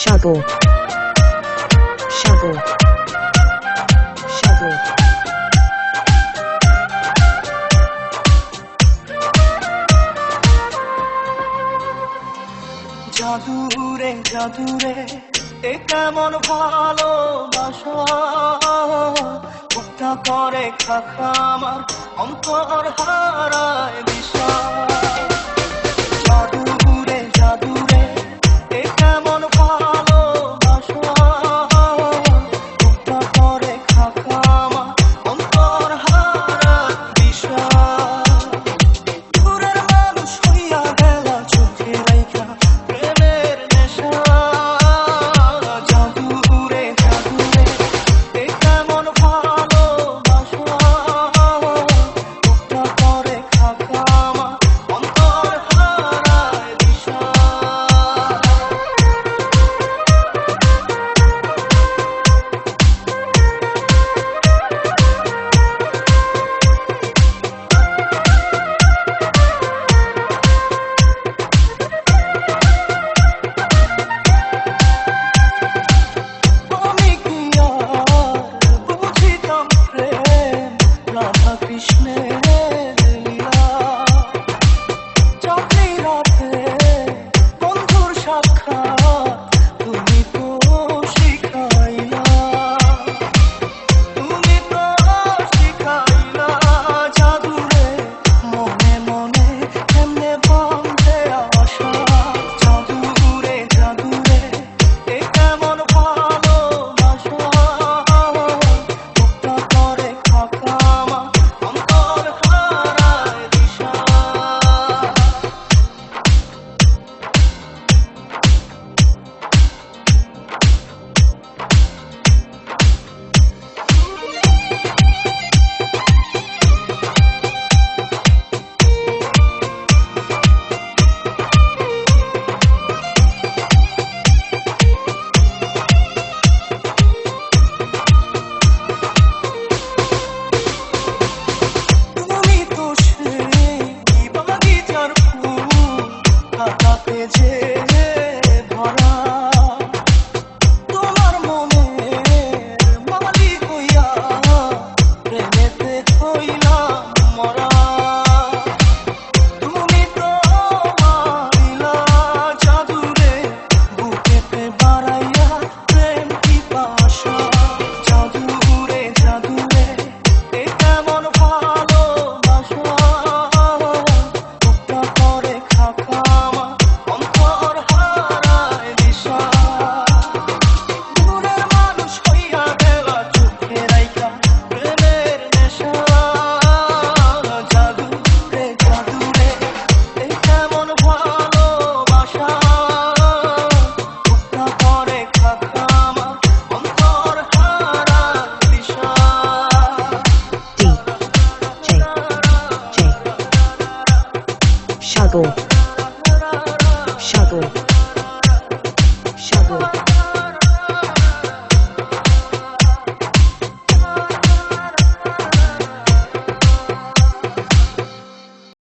Shadow. Shadow. Shadow. জাদুরে জাদুরে এ কেমন ভালোবাসা, বুকটা করে খাখা আমার অন্তর হারায় বিশ্বাস। জাদুরে জাদুরে এ কেমন ভালোবাসা, বুকটা করে খাখা আমার অন্তর হারায় বিশ্বাস। দূরের মানুষ হইয়া গেলা চোখে রাইখা প্রেমের নেশা। জাদুরে জাদুরে এ কেমন ভালোবাসা, বুকটা করে খাখা আমার অন্তর হারায় বিশ্বাস। আমি কি আর বুঝিতাম প্রেম রাধা কৃষ্ণের লীলা। চাঁদনি রাতে বন্ধুর সাক্ষাৎ তুমি তো শিখাইলা, তুমি তো শিখাইলা। জাদুরে মনে মনে কেমনে বাঁধে আশা। জাদুরে জাদুরে এ কেমন ভালোবাসা, বুকটা করে খাখা আমার অন্তর হারায় দিশা। তুমি তো সেই বাগিচার ফুল, কাঁটাতে যে ভরা। তোমার মনের মালিক হইয়া প্রেমেতে হইলাম মরা। তুমি তো মারিলা জাদুরে বুকেতে বাড়াইয়া প্রেম পিপাসা। জাদুরে জাদুরে এ কেমন ভালোবাসা, বুকটা করে খাখা আমার অন্তর হারায় বিশ্বাস। দূরের মানুষ হইয়া গেলা চোখে রাইখা প্রেমের নেশা। জাদুরে জাদুরে এ কেমন ভালোবাসা, বুকটা করে খাখা আমার অন্তর হারায় বিশ্বাস। J. Shadow. Shadow. Shadow.